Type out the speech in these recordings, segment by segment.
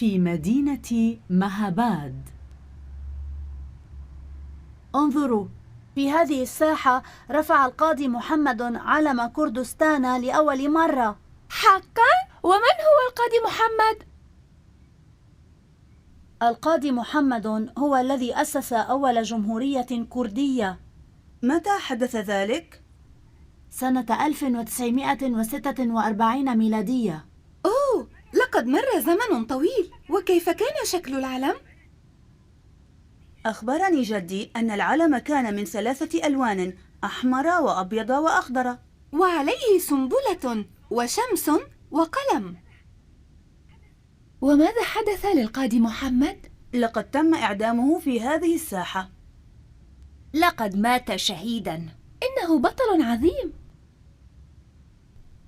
في مدينة مهاباد. انظروا، في هذه الساحة رفع القاضي محمد علم كردستان لأول مرة. حقاً؟ ومن هو القاضي محمد؟ القاضي محمد هو الذي أسس أول جمهورية كردية. متى حدث ذلك؟ سنة 1946 ميلادية. أوه، لقد مر زمن طويل. وكيف كان شكل العلم؟ أخبرني جدي أن العلم كان من 3 ألوان: أحمر وأبيض وأخضر، وعليه سنبلة وشمس وقلم. وماذا حدث للقاضي محمد؟ لقد تم إعدامه في هذه الساحة. لقد مات شهيداً. إنه بطل عظيم.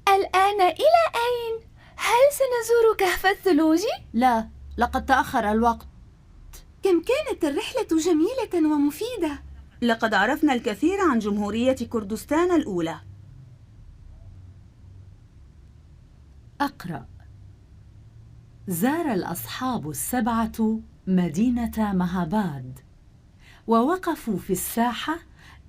الآن إلى أين؟ هل سنزور كهف الثلوج؟ لا، لقد تأخر الوقت. كم كانت الرحلة جميلة ومفيدة. لقد عرفنا الكثير عن جمهورية كردستان الأولى. أقرأ. زار الأصحاب السبعة مدينة مهاباد، ووقفوا في الساحة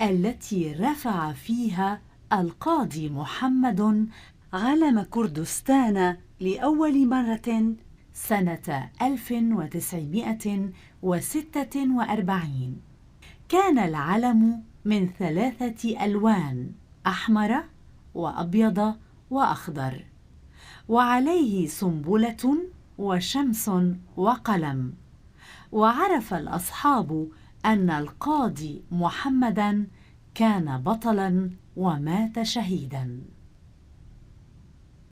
التي رفع فيها القاضي محمد علم كردستان لأول مرة سنة 1946. كان العلم من 3 ألوان: أحمر وأبيض وأخضر، وعليه سنبلة وشمس وقلم. وعرف الأصحاب أن القاضي محمداً كان بطلاً ومات شهيداً.